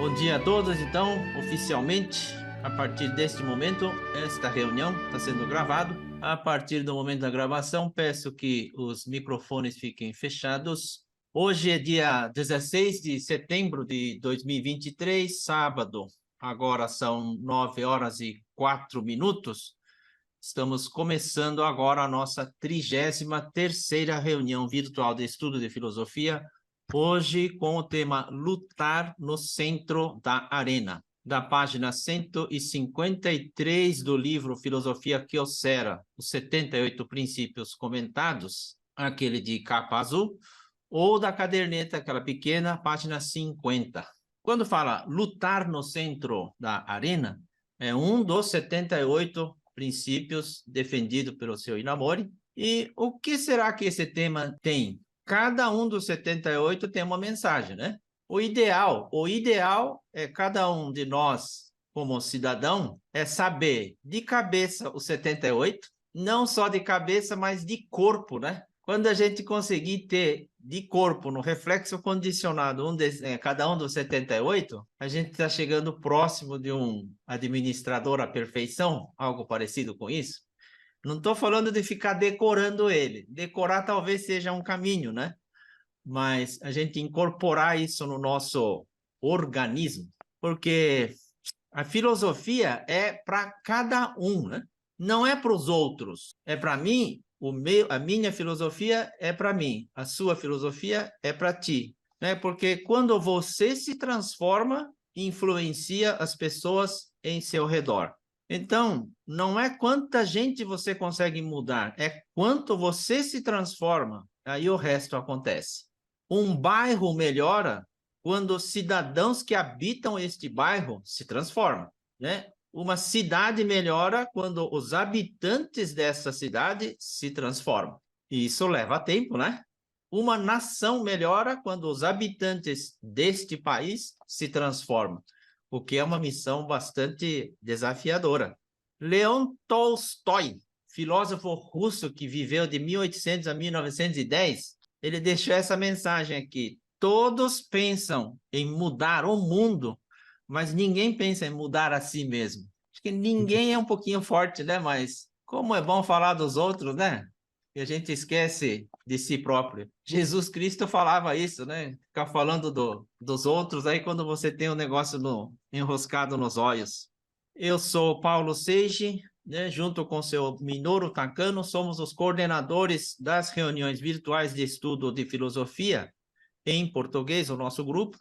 Bom dia a todos. Então, oficialmente, a partir deste momento, esta reunião está sendo gravada. A partir do momento da gravação, peço que os microfones fiquem fechados. Hoje é dia 16 de setembro de 2023, sábado. Agora são 9 horas e 4 minutos. Estamos começando agora a nossa 33ª reunião virtual de estudo de filosofia, hoje com o tema Lutar no Centro da Arena, da página 153 do livro Filosofia Kyocera, os 78 princípios comentados, aquele de capa azul, ou da caderneta, aquela pequena, página 50. Quando fala lutar no centro da arena, é um dos 78 princípios defendido pelo seu Inamori. E o que será que esse tema tem? Cada um dos 78 tem uma mensagem, né? O ideal é cada um de nós, como cidadão, é saber de cabeça os 78, não só de cabeça, mas de corpo, né? Quando a gente conseguir ter de corpo, no reflexo condicionado, cada um dos 78, a gente está chegando próximo de um administrador à perfeição, algo parecido com isso. Não estou falando de ficar decorando ele. Decorar talvez seja um caminho, né? Mas a gente incorporar isso no nosso organismo, porque a filosofia é para cada um, né? Não é para os outros, é para mim. A minha filosofia é para mim, a sua filosofia é para ti, né? Porque quando você se transforma, influencia as pessoas em seu redor. Então, não é quanta gente você consegue mudar, é quanto você se transforma, aí o resto acontece. Um bairro melhora quando os cidadãos que habitam este bairro se transformam, né? Uma cidade melhora quando os habitantes dessa cidade se transformam. E isso leva tempo, né? Uma nação melhora quando os habitantes deste país se transformam, o que é uma missão bastante desafiadora. Leon Tolstói, filósofo russo que viveu de 1800 a 1910, ele deixou essa mensagem aqui: todos pensam em mudar o mundo, mas ninguém pensa em mudar a si mesmo. Acho que ninguém é um pouquinho forte, né? Mas como é bom falar dos outros, né? E a gente esquece de si próprio. Jesus Cristo falava isso, né? Ficar falando dos outros, aí quando você tem um negócio enroscado nos olhos. Eu sou Paulo Seiji, né? Junto com seu Minoru Takano, somos os coordenadores das reuniões virtuais de estudo de filosofia em português, o nosso grupo,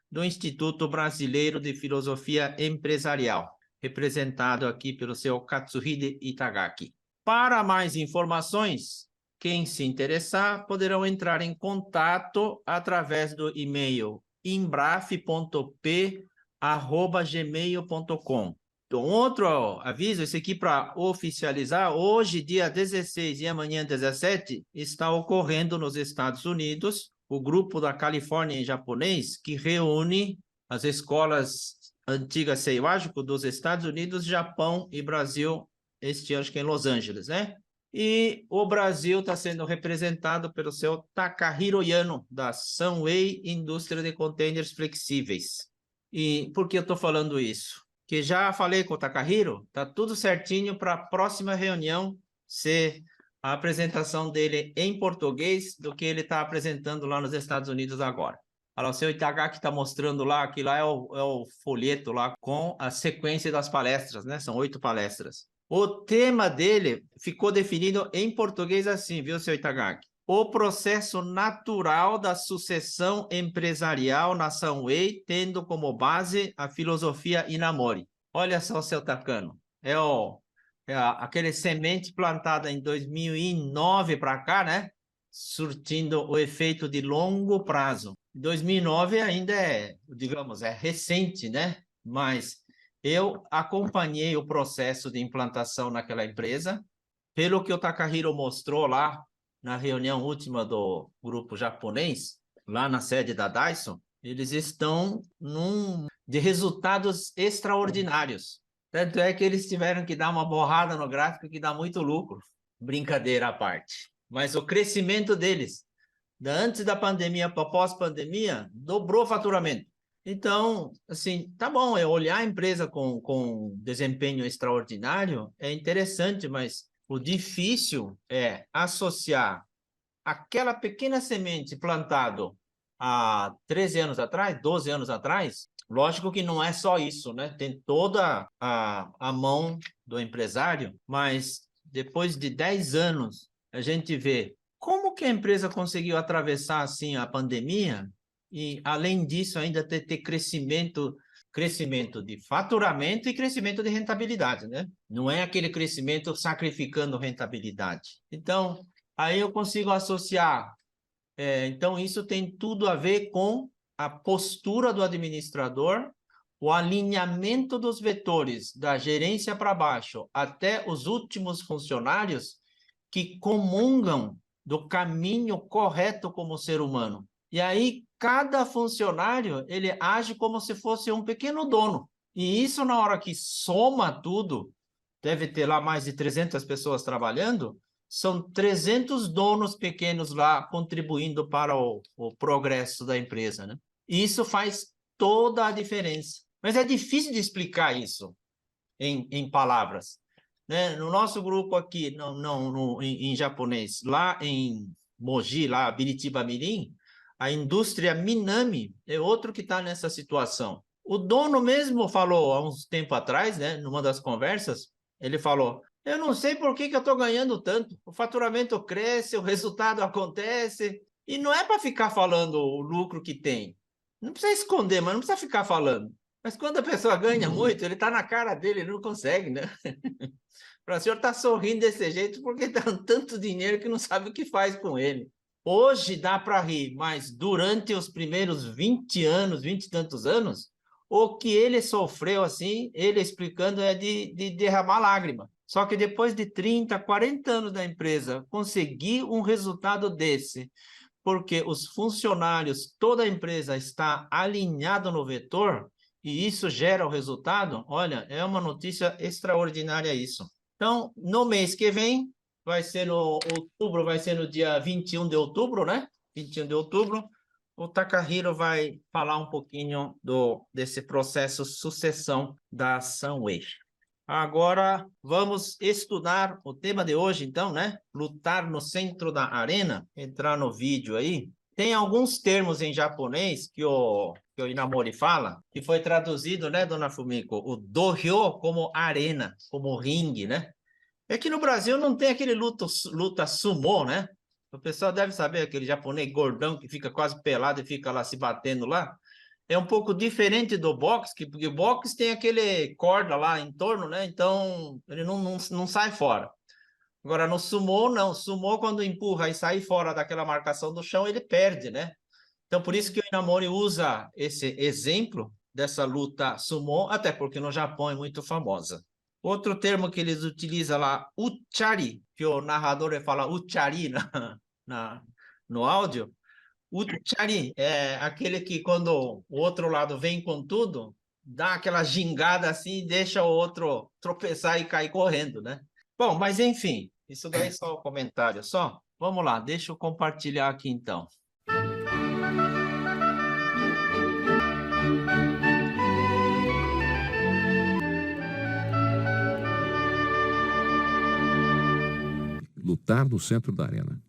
do Instituto Brasileiro de Filosofia Empresarial, representado aqui pelo seu Katsuhide Itagaki. Para mais informações, quem se interessar poderão entrar em contato através do e-mail imbraf.p@gmail.com. Então, outro aviso, esse aqui para oficializar, hoje, dia 16 e amanhã, 17, está ocorrendo nos Estados Unidos o grupo da Califórnia em japonês, que reúne as escolas antigas Seiwajiko dos Estados Unidos, Japão e Brasil, este ano acho que é em Los Angeles, né? E o Brasil está sendo representado pelo seu Takahiro Yano, da Sunway Indústria de Containers Flexíveis. E por que eu estou falando isso? Que já falei com o Takahiro, tá tudo certinho para a próxima reunião ser a apresentação dele em português do que ele está apresentando lá nos Estados Unidos agora. Olha, o seu Itagaki está mostrando lá, que lá é o folheto lá com a sequência das palestras, né? São 8 palestras. O tema dele ficou definido em português assim, viu, seu Itagaki? O processo natural da sucessão empresarial na Sunway, tendo como base a filosofia Inamori. Olha só, seu Takano, aquele semente plantada em 2009 para cá, né? Surtindo o efeito de longo prazo. 2009 ainda digamos, é recente, né? Mas eu acompanhei o processo de implantação naquela empresa. Pelo que o Takahiro mostrou lá na reunião última do grupo japonês, lá na sede da Dyson, eles estão de resultados extraordinários. Tanto é que eles tiveram que dar uma borrada no gráfico que dá muito lucro. Brincadeira à parte. Mas o crescimento deles, antes da pandemia para pós-pandemia, dobrou o faturamento. Então, assim, tá bom, olhar a empresa com desempenho extraordinário é interessante, mas o difícil é associar aquela pequena semente plantado há 13 anos atrás, 12 anos atrás. Lógico que não é só isso, né? Tem toda a mão do empresário, mas depois de 10 anos, a gente vê como que a empresa conseguiu atravessar assim a pandemia e, além disso, ainda ter crescimento de faturamento e crescimento de rentabilidade, né? Não é aquele crescimento sacrificando rentabilidade. Então, aí eu consigo associar. Então, isso tem tudo a ver com a postura do administrador, o alinhamento dos vetores da gerência para baixo até os últimos funcionários que comungam do caminho correto como ser humano. E aí, cada funcionário, ele age como se fosse um pequeno dono. E isso, na hora que soma tudo, deve ter lá mais de 300 pessoas trabalhando, são 300 donos pequenos lá contribuindo para o progresso da empresa, né? E isso faz toda a diferença. Mas é difícil de explicar isso em palavras, né? No nosso grupo aqui, em japonês, lá em Mogi, lá Biritiba Mirim, a indústria Minami é outro que está nessa situação. O dono mesmo falou há uns tempo atrás, né, numa das conversas, ele falou: eu não sei por que eu estou ganhando tanto. O faturamento cresce, o resultado acontece, e não é para ficar falando o lucro que tem. Não precisa esconder, mas não precisa ficar falando. Mas quando a pessoa ganha muito, ele está na cara dele, ele não consegue, né? Para o senhor estar sorrindo desse jeito porque dá tanto dinheiro que não sabe o que faz com ele. Hoje dá para rir, mas durante os primeiros 20 anos, 20 e tantos anos, o que ele sofreu assim, ele explicando é de derramar lágrima. Só que depois de 30, 40 anos da empresa, conseguir um resultado desse, porque os funcionários, toda a empresa está alinhado no vetor, e isso gera o resultado, olha, é uma notícia extraordinária isso. Então, no mês que vem, vai ser no outubro, vai ser no dia 21 de outubro, né? 21 de outubro, o Takahiro vai falar um pouquinho desse processo sucessão da Sunway. Agora, vamos estudar o tema de hoje, então, né? Lutar no centro da arena. Entrar no vídeo aí. Tem alguns termos em japonês que o Inamori fala, que foi traduzido, né, dona Fumiko? O dohyo como arena, como ringue, né? É que no Brasil não tem aquele luta sumô, né? O pessoal deve saber, aquele japonês gordão que fica quase pelado e fica lá se batendo lá. É um pouco diferente do boxe, porque o boxe tem aquele corda lá em torno, né? Então, ele não sai fora. Agora, no sumô, não. Sumô, quando empurra e sai fora daquela marcação do chão, ele perde, né? Então, por isso que o Inamori usa esse exemplo dessa luta sumô, até porque no Japão é muito famosa. Outro termo que eles utilizam lá, uchari, que o narrador fala uchari no áudio. O chari é aquele que, quando o outro lado vem com tudo, dá aquela gingada assim e deixa o outro tropeçar e cair correndo, né? Bom, mas enfim, isso daí é só o comentário, só. Vamos lá, deixa eu compartilhar aqui então. Lutar no centro da arena.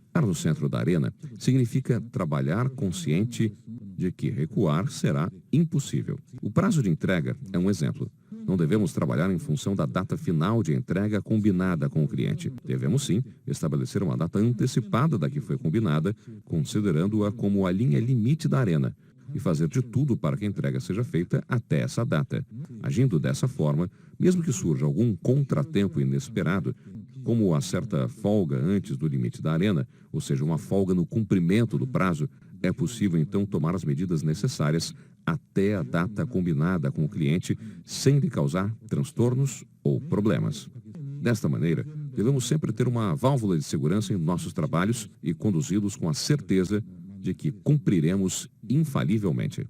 Lutar no centro da arena significa trabalhar consciente de que recuar será impossível. O prazo de entrega é um exemplo. Não devemos trabalhar em função da data final de entrega combinada com o cliente. Devemos, sim, estabelecer uma data antecipada da que foi combinada, considerando-a como a linha limite da arena, e fazer de tudo para que a entrega seja feita até essa data. Agindo dessa forma, mesmo que surja algum contratempo inesperado, como a certa folga antes do limite da arena, ou seja, uma folga no cumprimento do prazo, é possível então tomar as medidas necessárias até a data combinada com o cliente, sem lhe causar transtornos ou problemas. Desta maneira, devemos sempre ter uma válvula de segurança em nossos trabalhos e conduzi-los com a certeza de que cumpriremos infalivelmente.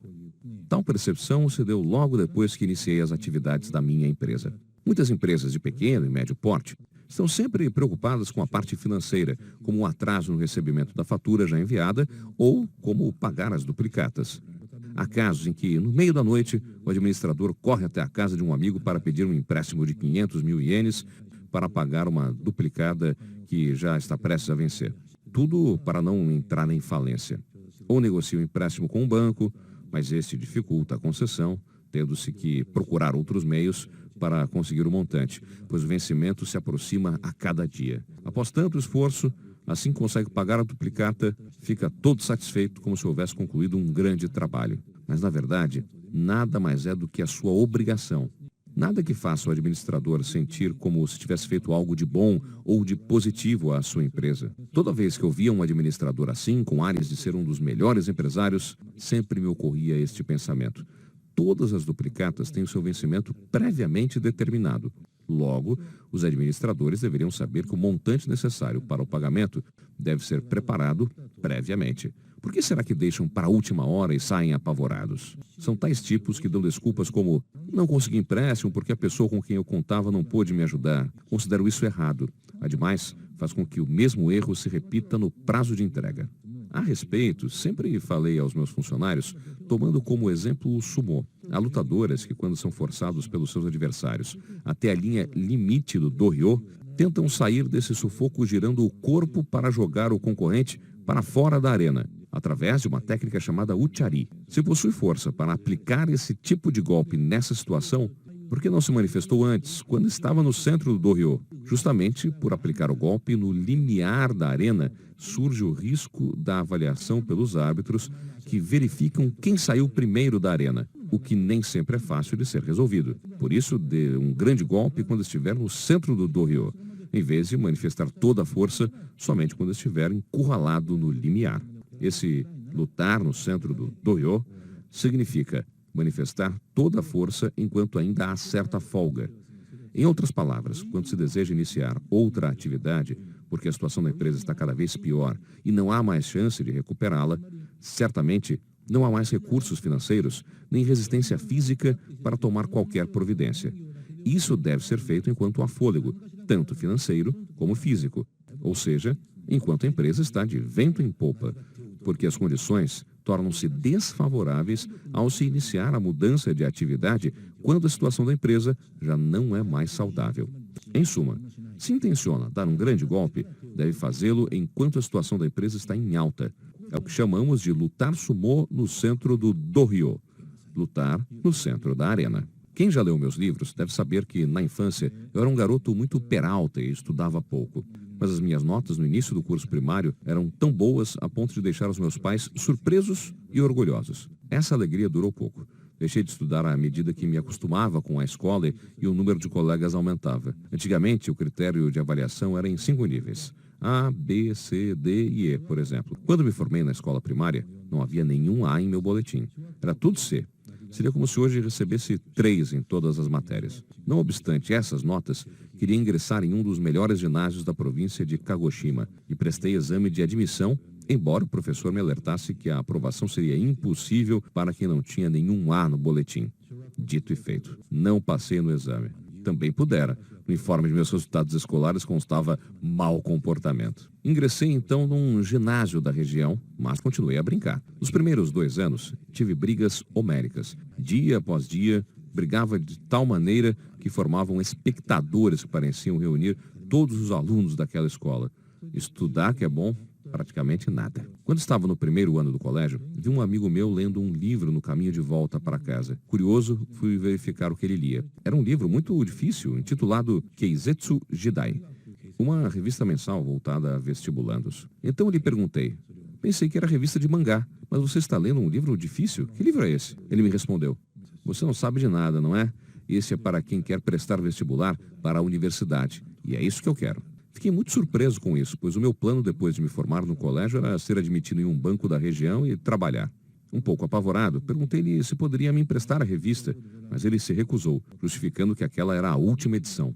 Tal percepção se deu logo depois que iniciei as atividades da minha empresa. Muitas empresas de pequeno e médio porte estão sempre preocupadas com a parte financeira, como o atraso no recebimento da fatura já enviada ou como pagar as duplicatas. Há casos em que, no meio da noite, o administrador corre até a casa de um amigo para pedir um empréstimo de 500 mil ienes para pagar uma duplicata que já está prestes a vencer. Tudo para não entrar em falência. Ou negocia um empréstimo com um banco, mas este dificulta a concessão, tendo-se que procurar outros meios para conseguir o montante, pois o vencimento se aproxima a cada dia. Após tanto esforço, assim que consegue pagar a duplicata, fica todo satisfeito como se houvesse concluído um grande trabalho. Mas, na verdade, nada mais é do que a sua obrigação. Nada que faça o administrador sentir como se tivesse feito algo de bom ou de positivo à sua empresa. Toda vez que eu via um administrador assim, com ares de ser um dos melhores empresários, sempre me ocorria este pensamento. Todas as duplicatas têm o seu vencimento previamente determinado. Logo, os administradores deveriam saber que o montante necessário para o pagamento deve ser preparado previamente. Por que será que deixam para a última hora e saem apavorados? São tais tipos que dão desculpas como: não consegui empréstimo porque a pessoa com quem eu contava não pôde me ajudar. Considero isso errado. Ademais, faz com que o mesmo erro se repita no prazo de entrega. A respeito, sempre falei aos meus funcionários, tomando como exemplo o sumô. Há lutadores que, quando são forçados pelos seus adversários até a linha limite do dohyo, tentam sair desse sufoco girando o corpo para jogar o concorrente para fora da arena, através de uma técnica chamada uchari. Se possui força para aplicar esse tipo de golpe nessa situação, por que não se manifestou antes, quando estava no centro do dohyo? Justamente por aplicar o golpe no limiar da arena, surge o risco da avaliação pelos árbitros que verificam quem saiu primeiro da arena, o que nem sempre é fácil de ser resolvido. Por isso, dê um grande golpe quando estiver no centro do dohyo, em vez de manifestar toda a força somente quando estiver encurralado no limiar. Esse lutar no centro do dohyo significa manifestar toda a força enquanto ainda há certa folga. Em outras palavras, quando se deseja iniciar outra atividade, porque a situação da empresa está cada vez pior e não há mais chance de recuperá-la, certamente não há mais recursos financeiros nem resistência física para tomar qualquer providência. Isso deve ser feito enquanto há fôlego, tanto financeiro como físico, ou seja, enquanto a empresa está de vento em popa, porque as condições tornam-se desfavoráveis ao se iniciar a mudança de atividade quando a situação da empresa já não é mais saudável. Em suma, se intenciona dar um grande golpe, deve fazê-lo enquanto a situação da empresa está em alta. É o que chamamos de lutar sumô no centro do dohyo, lutar no centro da arena. Quem já leu meus livros deve saber que, na infância, eu era um garoto muito peralta e estudava pouco. Mas as minhas notas no início do curso primário eram tão boas a ponto de deixar os meus pais surpresos e orgulhosos. Essa alegria durou pouco. Deixei de estudar à medida que me acostumava com a escola e o número de colegas aumentava. Antigamente, o critério de avaliação era em 5 níveis. A, B, C, D e E, por exemplo. Quando me formei na escola primária, não havia nenhum A em meu boletim. Era tudo C. Seria como se hoje recebesse 3 em todas as matérias. Não obstante essas notas, queria ingressar em um dos melhores ginásios da província de Kagoshima e prestei exame de admissão, embora o professor me alertasse que a aprovação seria impossível para quem não tinha nenhum A no boletim. Dito e feito, não passei no exame. Também pudera. No informe de meus resultados escolares constava mau comportamento. Ingressei então num ginásio da região, mas continuei a brincar. Nos primeiros 2 anos, tive brigas homéricas. Dia após dia, brigava de tal maneira que formavam espectadores que pareciam reunir todos os alunos daquela escola. Estudar, que é bom, praticamente nada. Quando estava no primeiro ano do colégio, vi um amigo meu lendo um livro no caminho de volta para casa. Curioso, fui verificar o que ele lia. Era um livro muito difícil, intitulado Keizetsu Jidai, uma revista mensal voltada a vestibulandos. Então lhe perguntei. Pensei que era revista de mangá, mas você está lendo um livro difícil? Que livro é esse? Ele me respondeu. Você não sabe de nada, não é? Esse é para quem quer prestar vestibular para a universidade. E é isso que eu quero. Fiquei muito surpreso com isso, pois o meu plano depois de me formar no colégio era ser admitido em um banco da região e trabalhar. Um pouco apavorado, perguntei-lhe se poderia me emprestar a revista, mas ele se recusou, justificando que aquela era a última edição.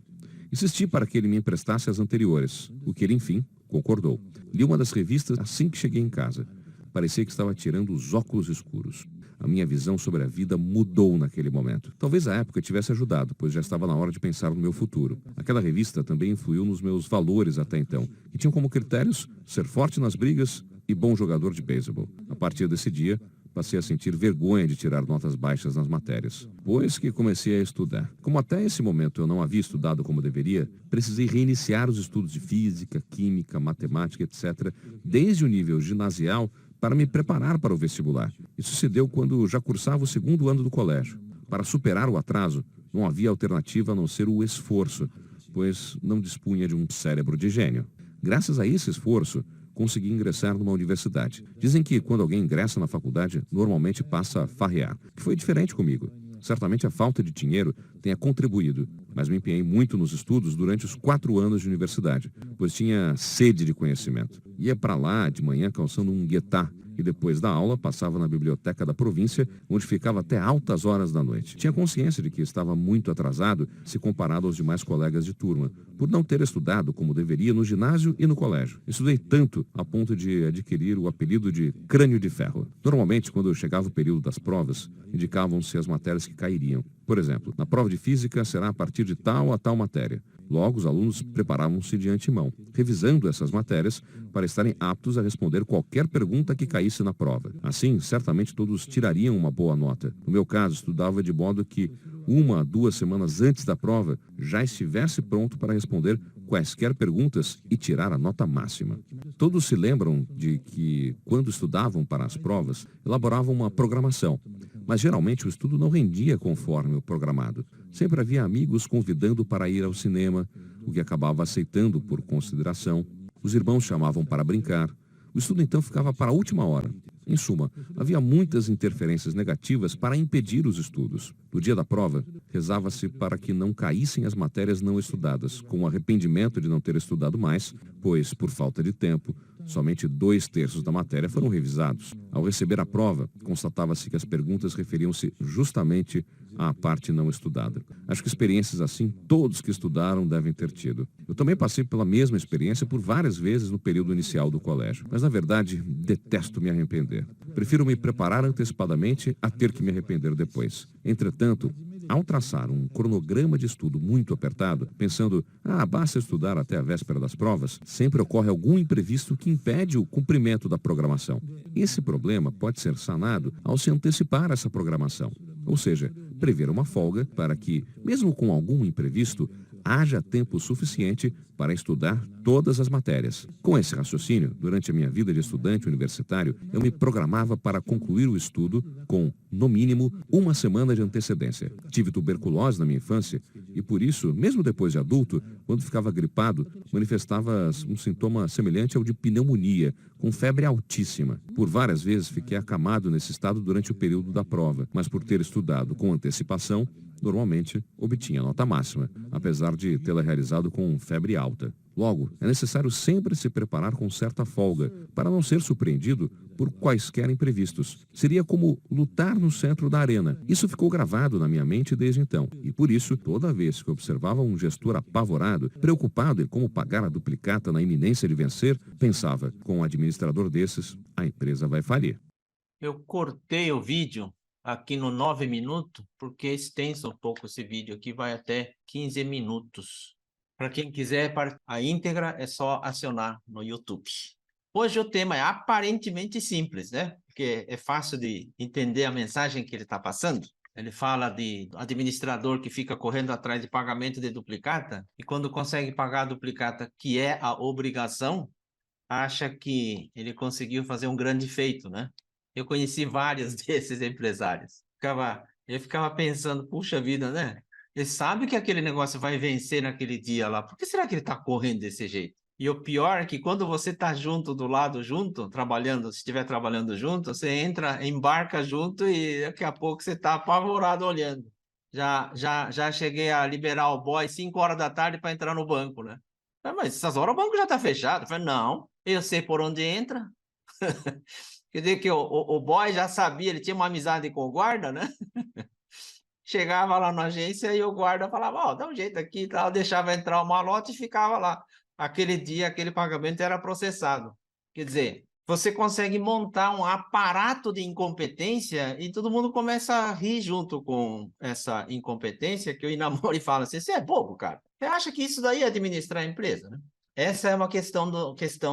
Insisti para que ele me emprestasse as anteriores, o que ele, enfim, concordou. Li uma das revistas assim que cheguei em casa. Parecia que estava tirando os óculos escuros. A minha visão sobre a vida mudou naquele momento. Talvez a época tivesse ajudado, pois já estava na hora de pensar no meu futuro. Aquela revista também influiu nos meus valores até então, que tinham como critérios ser forte nas brigas e bom jogador de beisebol. A partir desse dia, passei a sentir vergonha de tirar notas baixas nas matérias, pois que comecei a estudar. Como até esse momento eu não havia estudado como deveria, precisei reiniciar os estudos de física, química, matemática, etc., desde o nível ginasial para me preparar para o vestibular. Isso se deu quando já cursava o segundo ano do colégio. Para superar o atraso, não havia alternativa a não ser o esforço, pois não dispunha de um cérebro de gênio. Graças a esse esforço, consegui ingressar numa universidade. Dizem que quando alguém ingressa na faculdade, normalmente passa a farrear, que foi diferente comigo. Certamente a falta de dinheiro tenha contribuído, mas me empenhei muito nos estudos durante os 4 anos de universidade, pois tinha sede de conhecimento. Ia para lá de manhã calçando um guetá, e depois da aula passava na biblioteca da província, onde ficava até altas horas da noite. Tinha consciência de que estava muito atrasado se comparado aos demais colegas de turma, por não ter estudado como deveria no ginásio e no colégio. Estudei tanto a ponto de adquirir o apelido de crânio de ferro. Normalmente, quando chegava o período das provas, indicavam-se as matérias que cairiam. Por exemplo, na prova de física será a partir de tal a tal matéria. Logo, os alunos preparavam-se de antemão, revisando essas matérias para estarem aptos a responder qualquer pergunta que caísse na prova. Assim, certamente todos tirariam uma boa nota. No meu caso, estudava de modo que 1 a 2 semanas antes da prova já estivesse pronto para responder quaisquer perguntas e tirar a nota máxima. Todos se lembram de que, quando estudavam para as provas, elaboravam uma programação. Mas geralmente o estudo não rendia conforme o programado. Sempre havia amigos convidando para ir ao cinema, o que acabava aceitando por consideração. Os irmãos chamavam para brincar. O estudo então ficava para a última hora. Em suma, havia muitas interferências negativas para impedir os estudos. No dia da prova, rezava-se para que não caíssem as matérias não estudadas, com o arrependimento de não ter estudado mais, pois, por falta de tempo, somente 2/3 da matéria foram revisados. Ao receber a prova, constatava-se que as perguntas referiam-se justamente à parte não estudada. Acho que experiências assim todos que estudaram devem ter tido. Eu também passei pela mesma experiência por várias vezes no período inicial do colégio, mas na verdade detesto me arrepender. Prefiro me preparar antecipadamente a ter que me arrepender depois. Entretanto, ao traçar um cronograma de estudo muito apertado, pensando, basta estudar até a véspera das provas, sempre ocorre algum imprevisto que impede o cumprimento da programação. Esse problema pode ser sanado ao se antecipar essa programação, ou seja, prever uma folga para que, mesmo com algum imprevisto, haja tempo suficiente para estudar todas as matérias. Com esse raciocínio, durante a minha vida de estudante universitário, eu me programava para concluir o estudo com, no mínimo, 1 semana de antecedência. Tive tuberculose na minha infância e, por isso, mesmo depois de adulto, quando ficava gripado, manifestava um sintoma semelhante ao de pneumonia, com febre altíssima. Por várias vezes fiquei acamado nesse estado durante o período da prova, mas por ter estudado com antecipação, normalmente obtinha nota máxima, apesar de tê-la realizado com febre alta. Logo, é necessário sempre se preparar com certa folga, para não ser surpreendido por quaisquer imprevistos. Seria como lutar no centro da arena. Isso ficou gravado na minha mente desde então, e por isso, toda vez que observava um gestor apavorado, preocupado em como pagar a duplicata na iminência de vencer, pensava, com um administrador desses, a empresa vai falir. Eu cortei o vídeo aqui no 9 minutos, porque é extenso um pouco esse vídeo aqui, vai até 15 minutos. Para quem quiser a íntegra, é só acionar no YouTube. Hoje o tema é aparentemente simples, né? Porque é fácil de entender a mensagem que ele está passando. Ele fala de administrador que fica correndo atrás de pagamento de duplicata, e quando consegue pagar a duplicata, que é a obrigação, acha que ele conseguiu fazer um grande feito, né? Eu conheci vários desses empresários. Eu ficava pensando, puxa vida, né? Ele sabe que aquele negócio vai vencer naquele dia lá. Por que será que ele está correndo desse jeito? E o pior é que quando você está junto, do lado junto, trabalhando, se estiver trabalhando junto, você embarca junto e daqui a pouco você está apavorado olhando. Já cheguei a liberar o boy 5 horas da tarde para entrar no banco, né? Mas essas horas o banco já está fechado. Eu falei, não, eu sei por onde entra. Quer dizer que o boy já sabia, ele tinha uma amizade com o guarda, né? Chegava lá na agência e o guarda falava, dá um jeito aqui e tal, deixava entrar o malote e ficava lá. Aquele dia, aquele pagamento era processado. Quer dizer, você consegue montar um aparato de incompetência e todo mundo começa a rir junto com essa incompetência, que o Inamori fala assim, você é bobo, cara. Você acha que isso daí é administrar a empresa, né? Essa é uma questão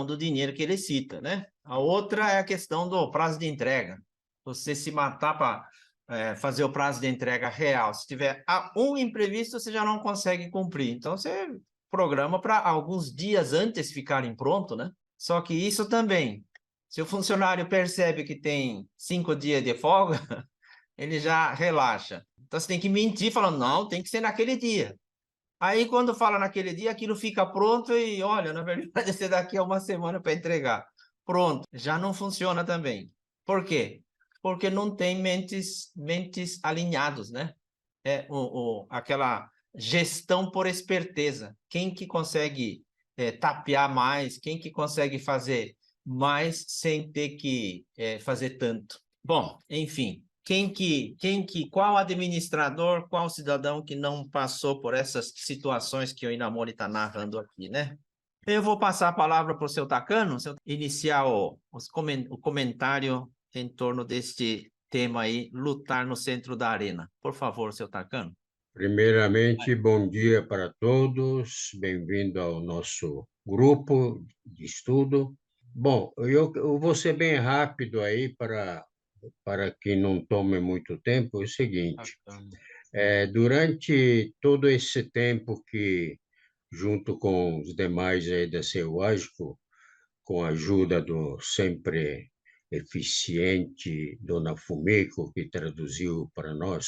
do dinheiro que ele cita, né? A outra é a questão do prazo de entrega. você se matar para fazer o prazo de entrega real. Se tiver um imprevisto, você já não consegue cumprir. Então, você programa para alguns dias antes ficarem pronto, né? Só que isso também, se o funcionário percebe que tem 5 dias de folga, ele já relaxa. Então, você tem que mentir falando, não, tem que ser naquele dia. Aí, quando fala naquele dia, aquilo fica pronto e, olha, na verdade, vai ser daqui a uma semana para entregar. Pronto, já não funciona também. Por quê? Porque não tem mentes alinhados, né? Aquela gestão por esperteza. Quem que consegue tapear mais? Quem que consegue fazer mais sem ter que fazer tanto? Bom, enfim, qual administrador, qual cidadão que não passou por essas situações que o Inamori está narrando aqui, né? Eu vou passar a palavra para o seu Takano, iniciar o comentário em torno deste tema aí, lutar no centro da arena. Por favor, seu Takano. Primeiramente, bom dia para todos, bem-vindo ao nosso grupo de estudo. Bom, eu vou ser bem rápido aí para que não tome muito tempo. É o seguinte, durante todo esse tempo que, junto com os demais aí da CEUASCO, com a ajuda do sempre eficiente Dona Fumiko, que traduziu para nós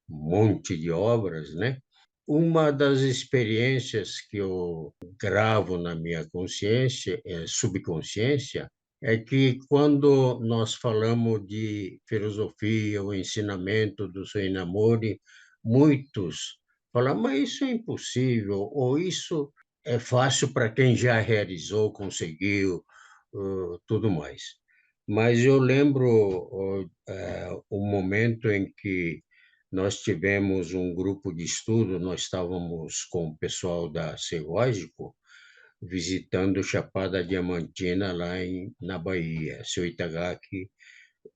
um monte de obras, né? Uma das experiências que eu gravo na minha consciência, subconsciência, é que quando nós falamos de filosofia, o ensinamento do Soinamori, muitos falam, mas isso é impossível, ou isso é fácil para quem já realizou, conseguiu, tudo mais. Mas eu lembro o momento em que nós tivemos um grupo de estudo, nós estávamos com o pessoal da Ceológico, visitando Chapada Diamantina na Bahia, seu Itagaki,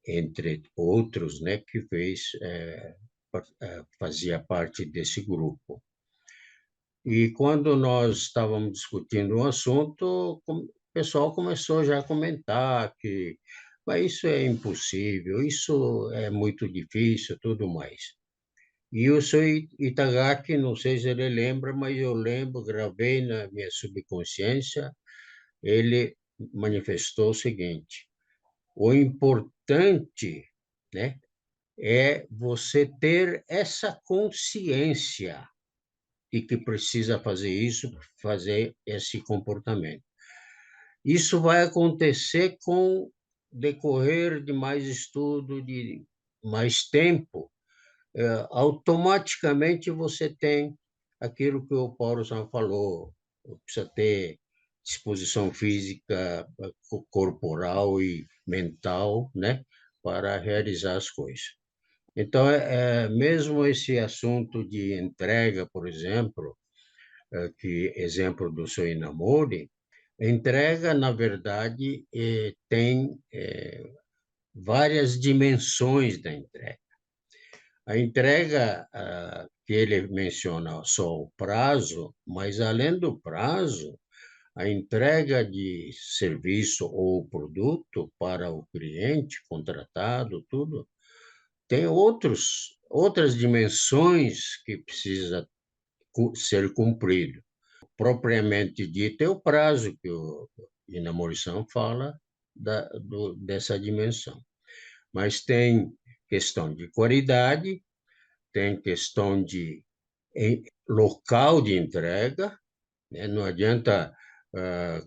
entre outros, né, que fazia parte desse grupo. E quando nós estávamos discutindo um assunto, o pessoal começou já a comentar que mas isso é impossível, isso é muito difícil, tudo mais. E o seu Itagaki, não sei se ele lembra, mas eu lembro, gravei na minha subconsciência, ele manifestou o seguinte: o importante, né, é você ter essa consciência e que precisa fazer isso, fazer esse comportamento. Isso vai acontecer com o decorrer de mais estudo, de mais tempo. Automaticamente você tem aquilo que o Paulo já falou, precisa ter disposição física, corporal e mental, né, para realizar as coisas. Então, mesmo esse assunto de entrega, por exemplo, que exemplo do seu Inamori, entrega, na verdade, tem várias dimensões da entrega. A entrega que ele menciona só o prazo, mas além do prazo, a entrega de serviço ou produto para o cliente contratado, tudo, tem outras dimensões que precisa ser cumprido. Propriamente dito, é o prazo que o Inamorição fala dessa dimensão. Mas tem questão de qualidade, tem questão de local de entrega, né? Não adianta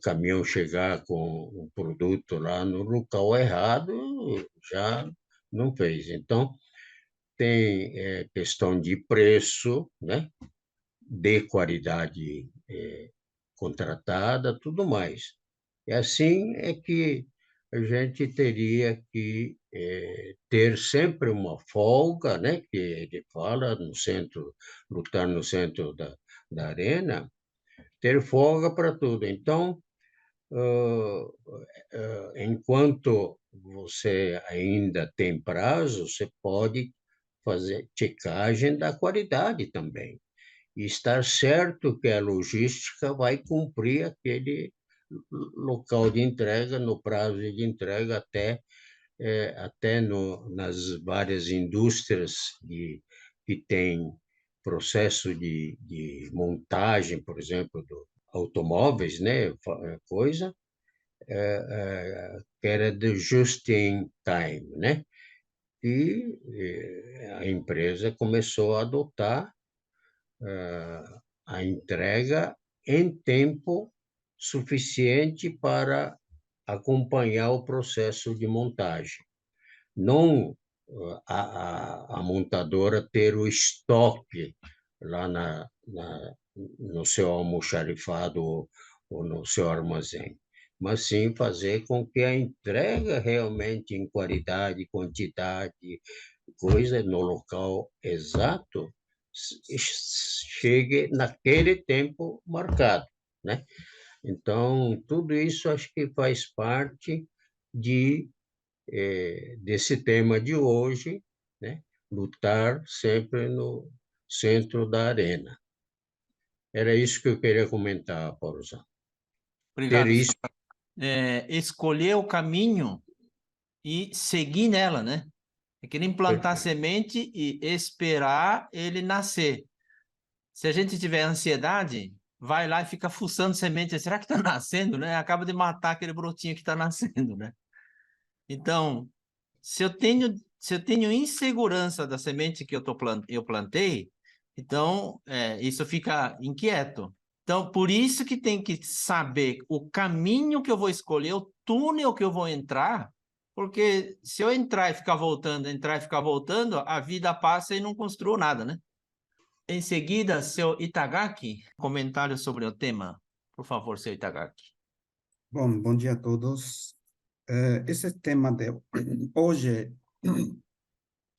caminhão chegar com um produto lá no local errado, já não fez. Então, tem questão de preço, né? De qualidade contratada, tudo mais. E assim é que a gente teria que ter sempre uma folga, né, que ele fala no centro, lutar no centro da arena, ter folga para tudo. Então, enquanto você ainda tem prazo, você pode fazer checagem da qualidade também e estar certo que a logística vai cumprir aquele local de entrega no prazo de entrega até até nas várias indústrias que têm processo de montagem, por exemplo, do automóveis, né, coisa, que era de just in time, né? E a empresa começou a adotar a entrega em tempo suficiente para acompanhar o processo de montagem. Não a montadora ter o estoque lá no seu almoxarifado ou no seu armazém, mas sim fazer com que a entrega realmente em qualidade, quantidade, coisa no local exato chegue naquele tempo marcado, né? Então, tudo isso acho que faz parte desse tema de hoje, né? Lutar sempre no centro da arena. Era isso que eu queria comentar, Paulo. Ter Obrigado. isso. Escolher o caminho e seguir nela, né? É que nem plantar semente e esperar ele nascer. Se a gente tiver ansiedade, vai lá e fica fuçando semente. Será que está nascendo, né? Acaba de matar aquele brotinho que está nascendo, né? Então, se eu tenho insegurança da semente que eu plantei, então isso fica inquieto. Então, por isso que tem que saber o caminho que eu vou escolher, o túnel que eu vou entrar, porque se eu entrar e ficar voltando, entrar e ficar voltando, a vida passa e não construo nada, né? Em seguida, seu Itagaki, comentário sobre o tema. Por favor, seu Itagaki. Bom dia a todos. Esse tema de hoje é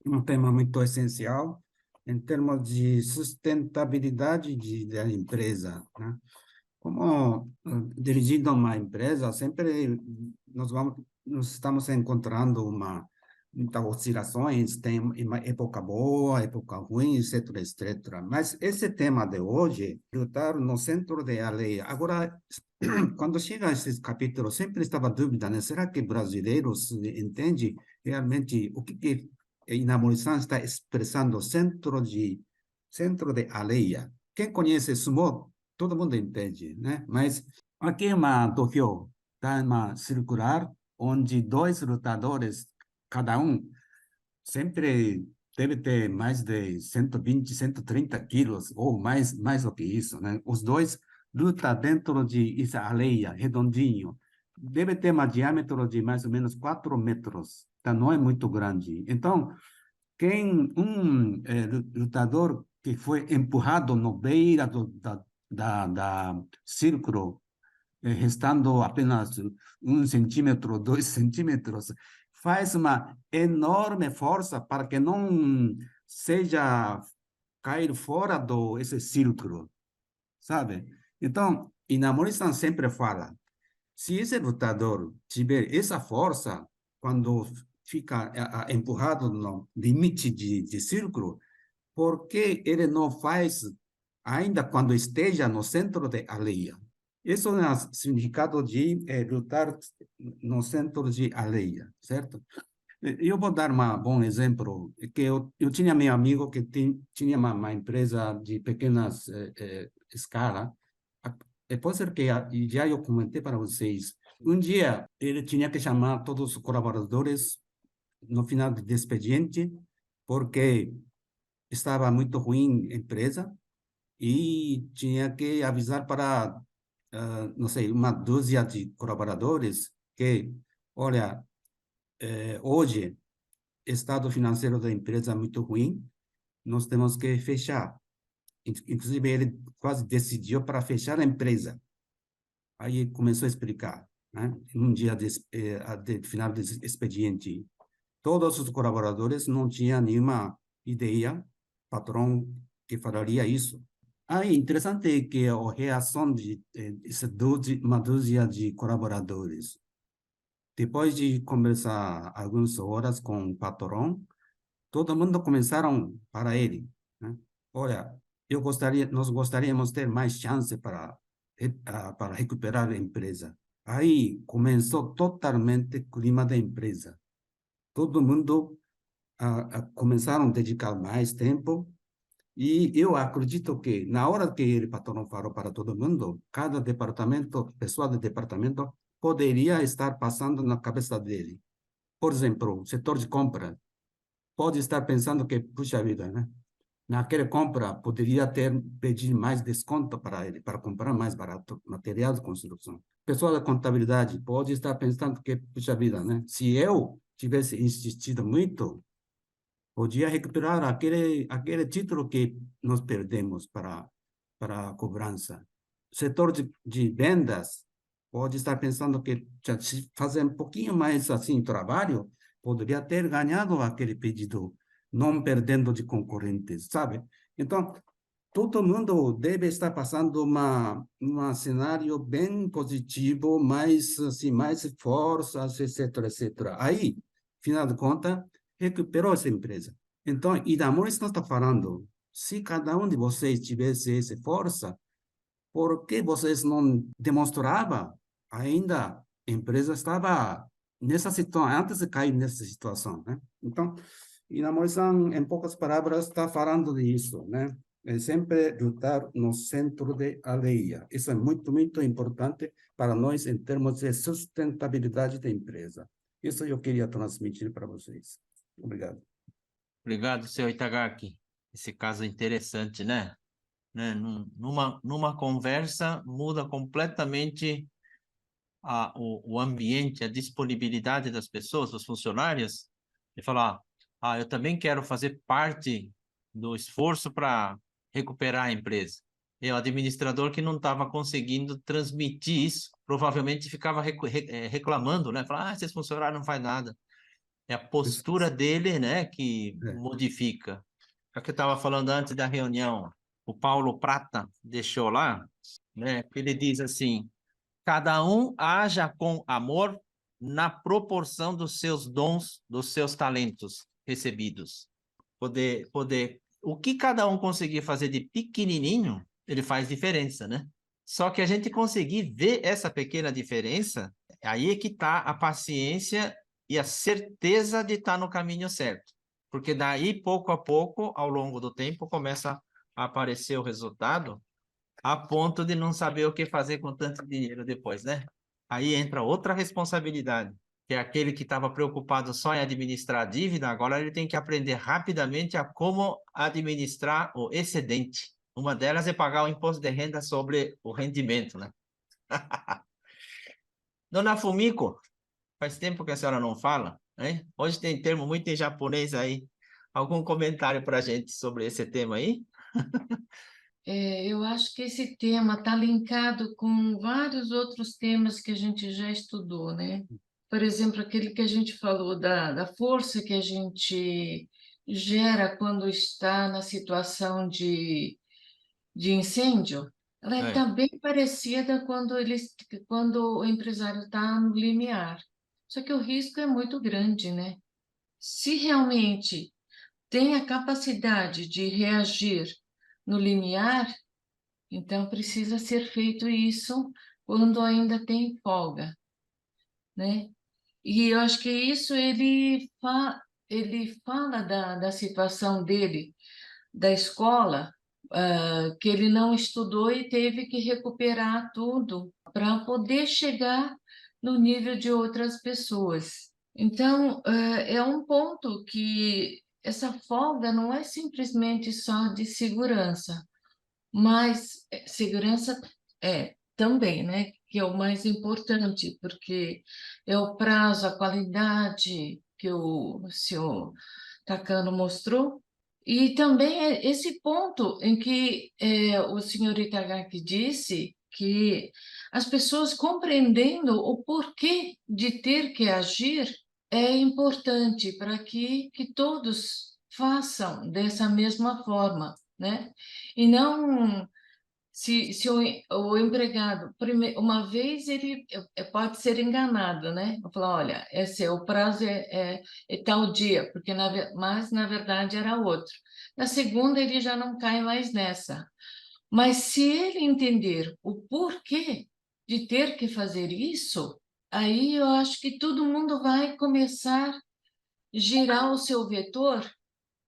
um tema muito essencial em termos de sustentabilidade da empresa, né? Como dirigindo uma empresa, sempre nós estamos encontrando muitas oscilações, tem uma época boa, época ruim, etc, etc. Mas esse tema de hoje, lutar no centro da lei. Agora, quando chega a esse capítulo, sempre estava dúvida, né? Será que brasileiros entendem realmente o que Inamori-san está expressando centro de areia? Quem conhece sumo, todo mundo entende, né? Mas aqui é uma dohyo, tá? Uma circular, onde dois lutadores, cada um, sempre deve ter mais de 120, 130 quilos, ou mais do que isso, né? Os dois lutam dentro de essa areia, redondinho. Deve ter um diâmetro de mais ou menos 4 metros, tá? Não é muito grande. Então, lutador que foi empurrado no beira da círculo, restando apenas 1 centímetro, 2 centímetros, faz uma enorme força para que não seja cair fora esse círculo, sabe? Então, Inamori-san sempre fala, se esse lutador tiver essa força, quando fica empurrado no limite de círculo, por que ele não faz ainda quando esteja no centro da areia? Isso é o significado de lutar no centro de areia, certo? Eu vou dar um bom exemplo, que eu tinha meu amigo que tinha uma empresa de pequenas escala. Pode ser que já eu comentei para vocês. Um dia ele tinha que chamar todos os colaboradores no final do expediente, porque estava muito ruim a empresa e tinha que avisar para, não sei, uma dúzia de colaboradores que, olha, hoje estado financeiro da empresa é muito ruim, nós temos que fechar. Inclusive, ele quase decidiu para fechar a empresa. Aí começou a explicar, né? Um dia de final do expediente, todos os colaboradores não tinham nenhuma ideia, patrão, que falaria isso. Aí, interessante que a reação de uma dúzia de colaboradores, depois de conversar algumas horas com o patrão, todo mundo começaram para ele, né? Olha, nós gostaríamos de ter mais chance para recuperar a empresa. Aí começou totalmente o clima da empresa. todo mundo começaram a dedicar mais tempo. E eu acredito que, na hora que o patrão falou para todo mundo, cada departamento, pessoal do departamento, poderia estar passando na cabeça dele. Por exemplo, o setor de compra pode estar pensando que, puxa vida, né? Naquela compra, poderia pedir mais desconto para ele, para comprar mais barato material de construção. Pessoal da contabilidade pode estar pensando que, puxa vida, né? Se eu tivesse insistido muito, podia recuperar aquele título que nós perdemos para a cobrança. O setor de vendas pode estar pensando que, se fazer um pouquinho mais assim trabalho, poderia ter ganhado aquele pedido, não perdendo de concorrentes, sabe? Então, todo mundo deve estar passando um cenário bem positivo, mais assim, mais forças, etc, etc. Aí, final de contas, recuperou essa empresa. Então, Idamori está falando, se cada um de vocês tivesse essa força, por que vocês não demonstravam ainda a empresa estava nessa situação, antes de cair nessa situação, né? Então, Inamori-san, em poucas palavras, está falando disso, né? É sempre lutar no centro da aldeia. Isso é muito, muito importante para nós em termos de sustentabilidade da empresa. Isso eu queria transmitir para vocês. Obrigado. Obrigado, seu Itagaki. Esse caso é interessante, né? Numa conversa, muda completamente o ambiente, a disponibilidade das pessoas, dos funcionários, e falar, eu também quero fazer parte do esforço para recuperar a empresa. E o administrador que não estava conseguindo transmitir isso, provavelmente ficava reclamando, né? Falar, esses funcionários não fazem nada. É a postura dele, né, que É. modifica. É o que eu estava falando antes da reunião. O Paulo Prata deixou lá, né? Ele diz assim: cada um haja com amor na proporção dos seus dons, dos seus talentos recebidos. O que cada um conseguir fazer de pequenininho, ele faz diferença, né? Só que a gente conseguir ver essa pequena diferença, aí é que está a paciência e a certeza de estar no caminho certo. Porque daí, pouco a pouco, ao longo do tempo, começa a aparecer o resultado, a ponto de não saber o que fazer com tanto dinheiro depois, né? Aí entra outra responsabilidade, que é aquele que estava preocupado só em administrar a dívida, agora ele tem que aprender rapidamente a como administrar o excedente. Uma delas é pagar o imposto de renda sobre o rendimento, né? Dona Fumiko, faz tempo que a senhora não fala, hein? Hoje tem termo muito em japonês aí. Algum comentário para a gente sobre esse tema aí? Eu acho que esse tema está linkado com vários outros temas que a gente já estudou, né? Por exemplo, aquele que a gente falou da força que a gente gera quando está na situação de incêndio, ela É. está bem parecida quando o empresário está no limiar. Só que o risco é muito grande, né? Se realmente tem a capacidade de reagir no limiar, então precisa ser feito isso quando ainda tem folga, né? E eu acho que isso ele fala da situação dele, da escola, que ele não estudou e teve que recuperar tudo para poder chegar no nível de outras pessoas. Então, é um ponto que essa folga não é simplesmente só de segurança, mas segurança também, né? Que é o mais importante, porque é o prazo, a qualidade que o senhor Takano mostrou, e também é esse ponto em que o senhor Itagaki disse que as pessoas compreendendo o porquê de ter que agir é importante para que todos façam dessa mesma forma, né? E não se o empregado, uma vez ele pode ser enganado, né? Vou falar, olha, o prazo é tal dia, porque mas na verdade era outro. Na segunda ele já não cai mais nessa. Mas se ele entender o porquê de ter que fazer isso, aí eu acho que todo mundo vai começar girar o seu vetor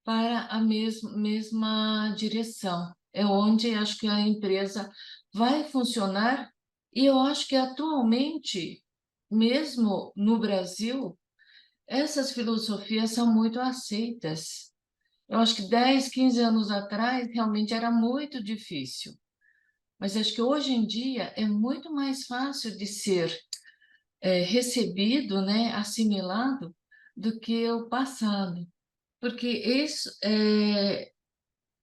para a mesma direção. É onde acho que a empresa vai funcionar, e eu acho que atualmente, mesmo no Brasil, essas filosofias são muito aceitas. Eu acho que 10, 15 anos atrás realmente era muito difícil, mas acho que hoje em dia é muito mais fácil de ser recebido, né, assimilado, do que o passado. Porque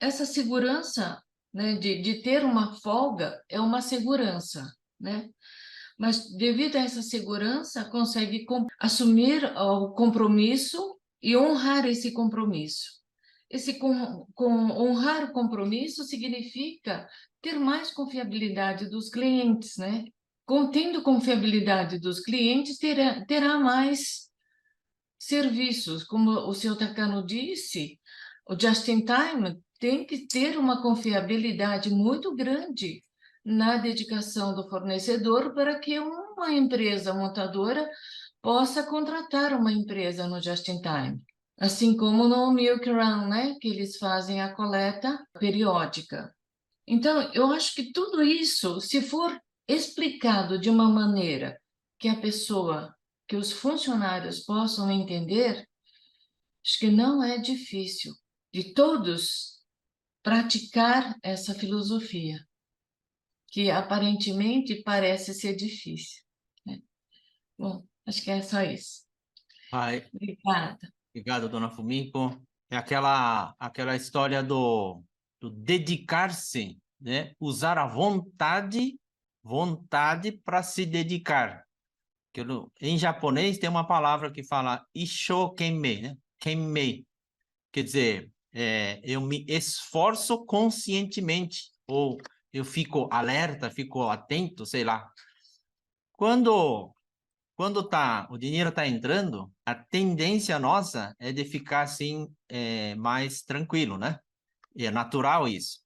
essa segurança, né, de ter uma folga é uma segurança, né? Mas devido a essa segurança, consegue assumir o compromisso e honrar esse compromisso. Honrar o compromisso significa ter mais confiabilidade dos clientes, né? Tendo confiabilidade dos clientes, terá mais serviços. Como o senhor Takano disse, o Just in Time tem que ter uma confiabilidade muito grande na dedicação do fornecedor para que uma empresa montadora possa contratar uma empresa no Just in Time. Assim como no Milk Run, né, que eles fazem a coleta periódica. Então, eu acho que tudo isso, se for explicado de uma maneira que a pessoa, que os funcionários possam entender, acho que não é difícil de todos praticar essa filosofia, que aparentemente parece ser difícil, né? Bom, acho que é só isso. Vai. Obrigada. Obrigado, dona Fumiko. É aquela história do dedicar-se, né? Usar a vontade para se dedicar. Em japonês tem uma palavra que fala ishokenmei, né? Kenmei. Quer dizer, eu me esforço conscientemente, ou eu fico alerta, fico atento, sei lá. Quando o dinheiro está entrando, a tendência nossa é de ficar assim mais tranquilo, né? E é natural isso.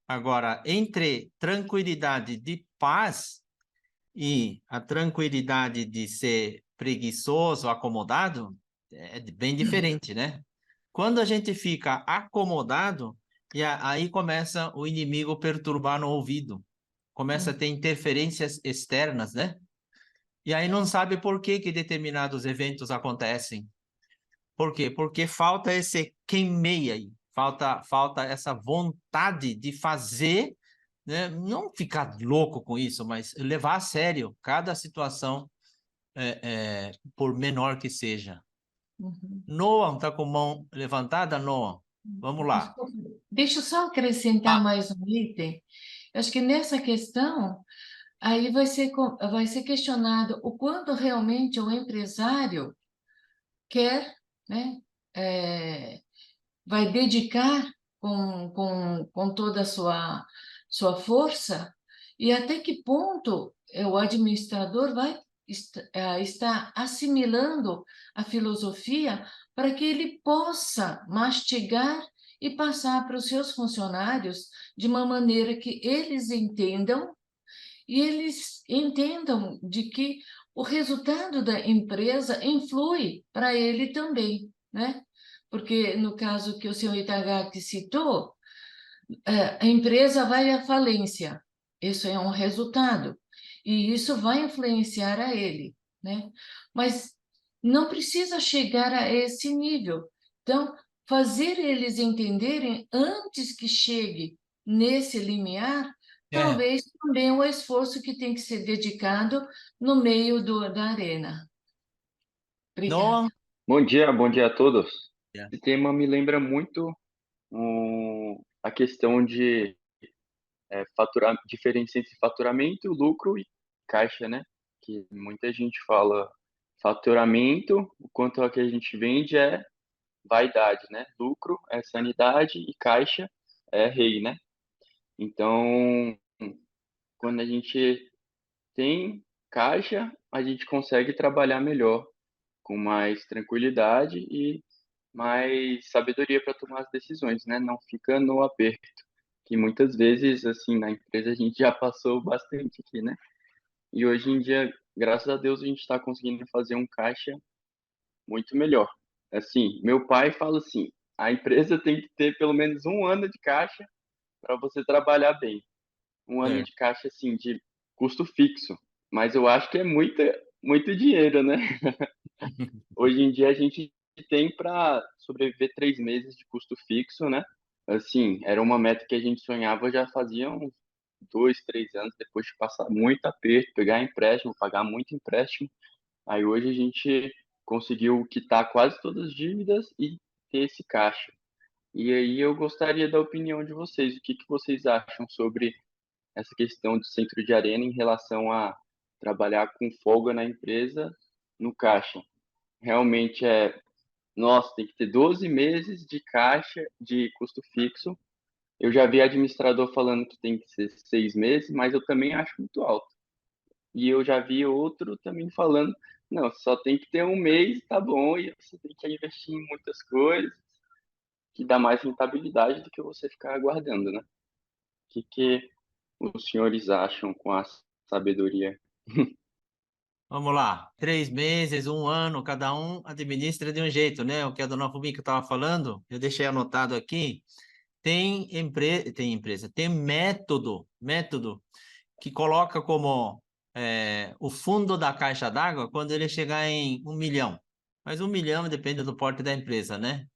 Agora, entre tranquilidade de paz e a tranquilidade de ser preguiçoso, acomodado, é bem diferente, né? Quando a gente fica acomodado, aí começa o inimigo perturbar no ouvido, começa a ter interferências externas, né? E aí não sabe por que determinados eventos acontecem. Por quê? Porque falta esse queimei aí, falta essa vontade de fazer, né? Não ficar louco com isso, mas levar a sério cada situação, por menor que seja. Noam, está com mão levantada, Noam? Vamos lá. Deixa eu só acrescentar mais um item. Eu acho que nessa questão, aí vai ser questionado o quanto realmente o empresário quer, né, vai dedicar com toda a sua força, e até que ponto o administrador vai estar assimilando a filosofia para que ele possa mastigar e passar para os seus funcionários de uma maneira que eles entendam, e eles entendam de que o resultado da empresa influi para ele também, né? Porque no caso que o senhor Itagaki citou, a empresa vai à falência, isso é um resultado, e isso vai influenciar a ele, né? Mas não precisa chegar a esse nível. Então, fazer eles entenderem antes que chegue nesse limiar, talvez também o esforço que tem que ser dedicado no meio da arena. Obrigada. Noam? Bom dia a todos. É. Esse tema me lembra muito a questão de diferença entre faturamento, lucro e caixa, né? Que muita gente fala faturamento, o quanto é que a gente vende é vaidade, né? Lucro é sanidade e caixa é rei, né? Então, quando a gente tem caixa, a gente consegue trabalhar melhor, com mais tranquilidade e mais sabedoria para tomar as decisões, né? Não fica no aperto, que muitas vezes, assim, na empresa a gente já passou bastante aqui, né? E hoje em dia, graças a Deus, a gente está conseguindo fazer um caixa muito melhor. Assim, meu pai fala assim, a empresa tem que ter pelo menos 1 ano de caixa para você trabalhar bem. 1 ano Certo. de caixa, assim, de custo fixo. Mas eu acho que é muito dinheiro, né? Hoje em dia a gente tem para sobreviver 3 meses de custo fixo, né? Assim, era uma meta que a gente sonhava já fazia uns 2, 3 anos, depois de passar muito aperto, pegar empréstimo, pagar muito empréstimo. Aí hoje a gente conseguiu quitar quase todas as dívidas e ter esse caixa. E aí eu gostaria da opinião de vocês. O que que vocês acham sobre essa questão do centro de arena em relação a trabalhar com folga na empresa no caixa? Realmente nossa, tem que ter 12 meses de caixa de custo fixo. Eu já vi administrador falando que tem que ser 6 meses, mas eu também acho muito alto. E eu já vi outro também falando, não, só tem que ter 1 mês, tá bom, e você tem que investir em muitas coisas, que dá mais rentabilidade do que você ficar aguardando, né? O que os senhores acham com a sabedoria? Vamos lá, 3 meses, 1 ano, cada um administra de um jeito, né? O que a dona Rubica estava falando, eu deixei anotado aqui. Tem método que coloca como o fundo da caixa d'água quando ele chegar em 1 milhão. Mas 1 milhão depende do porte da empresa, né?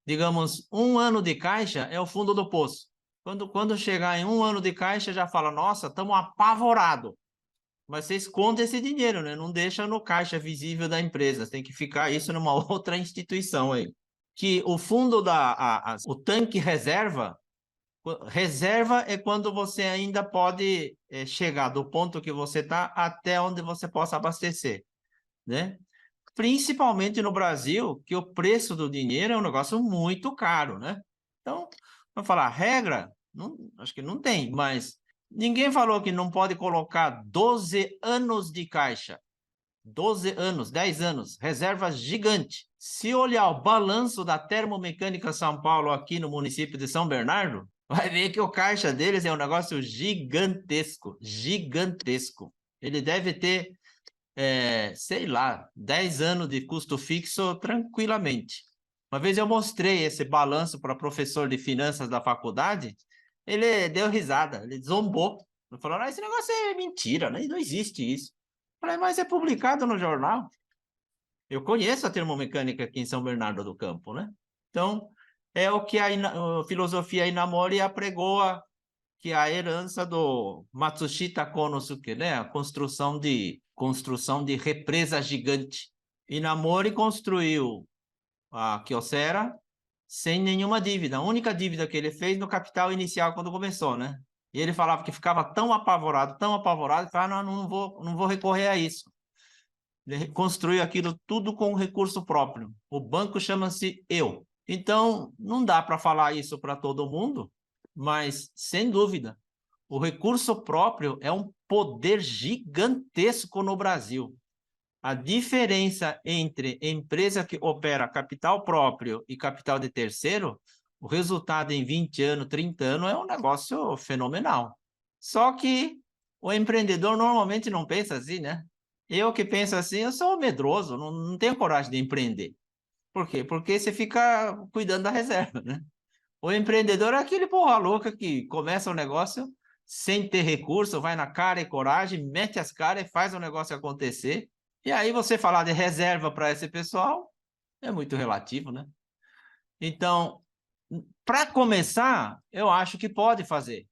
Digamos, 1 ano de caixa é o fundo do poço. Quando chegar em 1 ano de caixa, já fala, nossa, estamos apavorados. Mas você esconde esse dinheiro, né? Não deixa no caixa visível da empresa. Tem que ficar isso numa outra instituição aí. Que o fundo o tanque reserva é quando você ainda pode chegar do ponto que você está até onde você possa abastecer, né? Principalmente no Brasil, que o preço do dinheiro é um negócio muito caro, né? Então, vamos falar, regra, não, acho que não tem, mas ninguém falou que não pode colocar 12 anos de caixa. 12 anos, 10 anos, reserva gigante. Se olhar o balanço da Termomecânica São Paulo aqui no município de São Bernardo, vai ver que o caixa deles é um negócio gigantesco, gigantesco. Ele deve ter, sei lá, 10 anos de custo fixo tranquilamente. Uma vez eu mostrei esse balanço para professor de finanças da faculdade, ele deu risada, ele zombou. Ele falou, esse negócio é mentira, né? Não existe isso. Falei, mas é publicado no jornal. Eu conheço a termomecânica aqui em São Bernardo do Campo, né? Então, é o que a filosofia Inamori apregoa, que é a herança do Matsushita Konosuke, né? A construção de represa gigante. Inamori construiu a Kyocera sem nenhuma dívida. A única dívida que ele fez no capital inicial quando começou, né? E ele falava que ficava tão apavorado, que falava, não vou recorrer a isso. Ele construiu aquilo tudo com recurso próprio. O banco chama-se eu. Então, não dá para falar isso para todo mundo, mas, sem dúvida, o recurso próprio é um poder gigantesco no Brasil. A diferença entre empresa que opera capital próprio e capital de terceiro, o resultado em 20 anos, 30 anos é um negócio fenomenal. Só que o empreendedor normalmente não pensa assim, né? Eu que penso assim, eu sou medroso, não tenho coragem de empreender. Por quê? Porque você fica cuidando da reserva, né? O empreendedor é aquele porra louca que começa o negócio sem ter recurso, vai na cara e coragem, mete as caras e faz o negócio acontecer. E aí você falar de reserva para esse pessoal é muito relativo, né? Então, para começar, eu acho que pode fazer.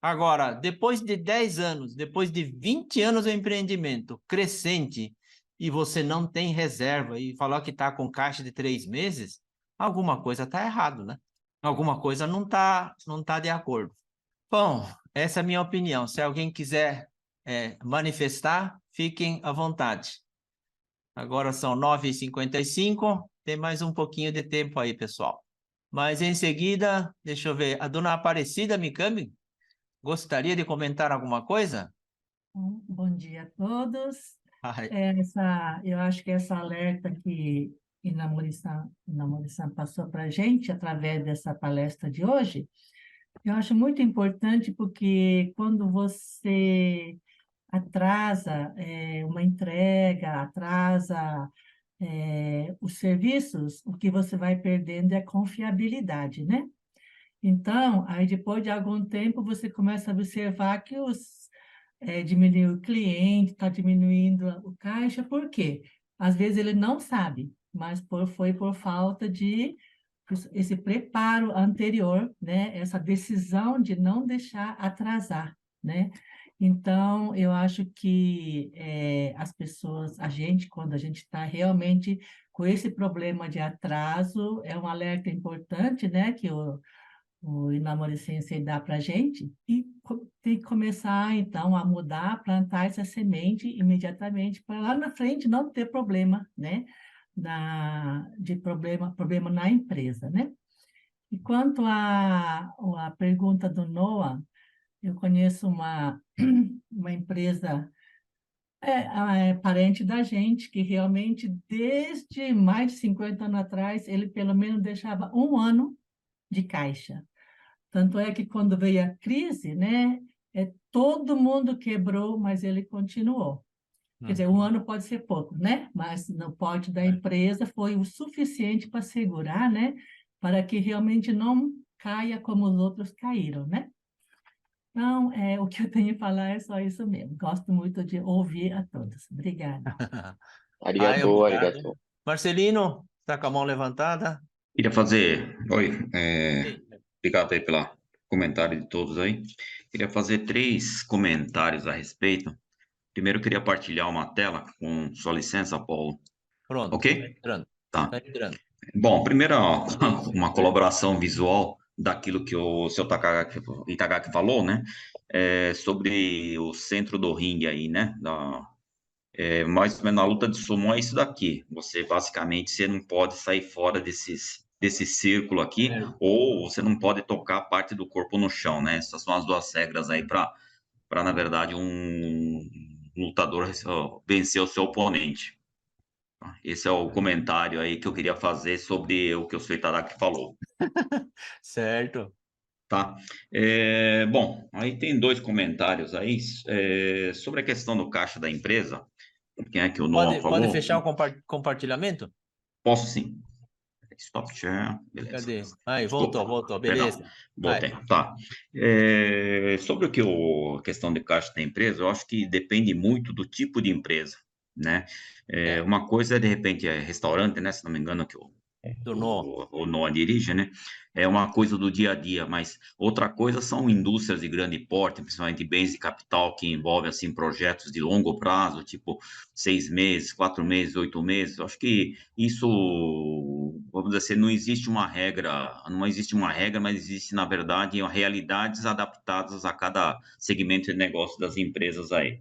Agora, depois de 10 anos, depois de 20 anos de empreendimento crescente, e você não tem reserva e falou que está com caixa de 3 meses, alguma coisa está errado, né? Alguma coisa não tá de acordo. Bom, essa é a minha opinião. Se alguém quiser manifestar, fiquem à vontade. Agora são 9h55, tem mais um pouquinho de tempo aí, pessoal. Mas em seguida, deixa eu ver, a dona Aparecida Mikami gostaria de comentar alguma coisa? Bom dia a todos. Ai, Eu acho que essa alerta que Inamori-san passou para a gente através dessa palestra de hoje, eu acho muito importante porque quando você atrasa uma entrega, atrasa os serviços, o que você vai perdendo é confiabilidade, né? Então, aí depois de algum tempo, você começa a observar que diminuiu o cliente, está diminuindo o caixa, por quê? Às vezes ele não sabe, mas foi por falta de esse preparo anterior, né? Essa decisão de não deixar atrasar, né? Então, eu acho que as pessoas, quando a gente está realmente com esse problema de atraso, é um alerta importante, né? Que o Inamori Sensei dá para a gente, e tem que começar, então, a mudar, plantar essa semente imediatamente, para lá na frente não ter problema, né? Problema na empresa, né? E quanto à pergunta do Noah, eu conheço uma empresa parente da gente, que realmente, desde mais de 50 anos atrás, ele pelo menos deixava 1 ano de caixa. Tanto é que quando veio a crise, né, todo mundo quebrou, mas ele continuou. Quer dizer, 1 ano pode ser pouco, né? Mas no porte da empresa foi o suficiente para segurar, né? Para que realmente não caia como os outros caíram, né? Então, o que eu tenho a falar é só isso mesmo. Gosto muito de ouvir a todos. Obrigada. Arigatou, arigatou. Marcelino, está com a mão levantada? Queria fazer. Oi, Sim. obrigado aí pelo comentário de todos aí. Queria fazer 3 comentários a respeito. Primeiro, eu queria partilhar uma tela, com sua licença, Paulo. Pronto. Ok? Entrando. Tá. Tá entrando. Bom, primeiro, ó, uma colaboração visual daquilo que o seu Itagaki falou, né? Sobre o centro do ringue aí, né? Mais ou menos na luta de sumo é isso daqui. Você não pode sair fora desse círculo aqui, ou você não pode tocar parte do corpo no chão, né? Essas são as 2 regras aí para, na verdade, um lutador vencer o seu oponente. Esse é o comentário aí que eu queria fazer sobre o que o Itadaki falou. Certo. Tá? Bom, aí tem 2 comentários aí sobre a questão do caixa da empresa. Quem é que o Noah Pode falou? fechar o compartilhamento? Posso sim. Stop share, beleza. Cadê? Aí, Desculpa, voltou. perdão, Beleza. voltei. Vai. Tá. Sobre a questão de caixa da empresa, eu acho que depende muito do tipo de empresa, né? Uma coisa, de repente, é restaurante, né? Se não me engano, que Tornou. o Noah dirige, né? É uma coisa do dia a dia, mas outra coisa são indústrias de grande porte, principalmente bens de capital que envolvem, assim, projetos de longo prazo, tipo 6 meses, 4 meses, 8 meses. Eu acho que isso, vamos dizer assim, não existe uma regra, mas existe, na verdade, realidades adaptadas a cada segmento de negócio das empresas aí.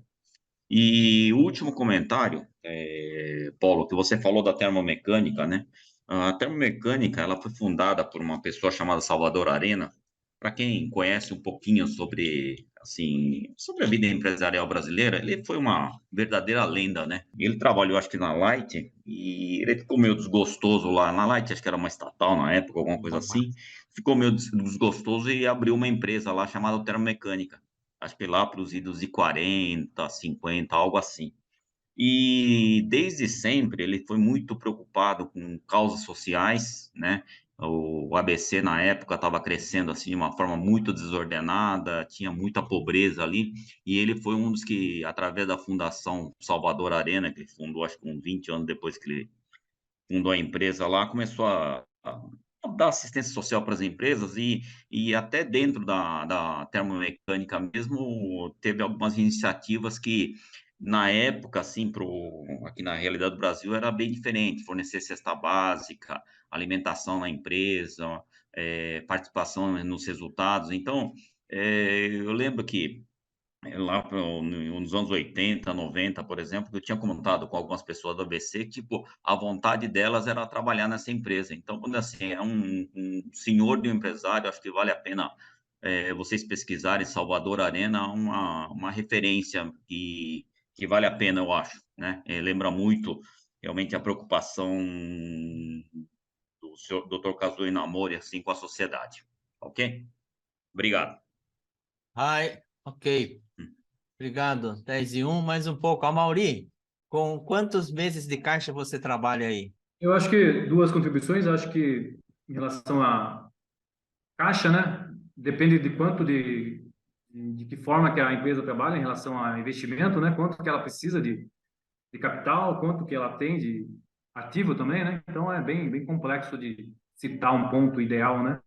E o último comentário, Paulo, que você falou da termomecânica, né? A termomecânica, ela foi fundada por uma pessoa chamada Salvador Arena. Para quem conhece um pouquinho sobre, assim, sobre a vida empresarial brasileira, ele foi uma verdadeira lenda, né? Ele trabalhou, acho que na Light, e ele ficou meio desgostoso lá na Light, acho que era uma estatal na época, alguma coisa assim. Ficou meio desgostoso e abriu uma empresa lá chamada Termomecânica. Acho que lá para os idos de 40, 50, algo assim. E desde sempre ele foi muito preocupado com causas sociais, né? O ABC na época estava crescendo assim de uma forma muito desordenada, tinha muita pobreza ali, e ele foi um dos que, através da Fundação Salvador Arena, que ele fundou acho que uns 20 anos depois que ele fundou a empresa lá, começou a dar assistência social para as empresas e até dentro da termomecânica mesmo, teve algumas iniciativas que, na época, assim, aqui na realidade do Brasil, era bem diferente, fornecer cesta básica, alimentação na empresa, participação nos resultados. Então, eu lembro que lá nos anos 80, 90, por exemplo, que eu tinha comentado com algumas pessoas do ABC, tipo, a vontade delas era trabalhar nessa empresa. Então, quando assim, é um senhor de um empresário, acho que vale a pena vocês pesquisarem Salvador Arena, uma referência que vale a pena, eu acho, né? Lembra muito, realmente, a preocupação do senhor Dr. Kazuo Inamori, assim, com a sociedade. Ok? Obrigado. Ai, ok. Obrigado. 10 e 1, mais um pouco. Mauri, Com quantos meses de caixa você trabalha aí? Eu acho que duas contribuições, acho que em relação à caixa, né? Depende de quanto de que forma que a empresa trabalha em relação a investimento, né? Quanto que ela precisa de capital, quanto que ela tem de ativo também, né? Então é bem complexo de citar um ponto ideal, né?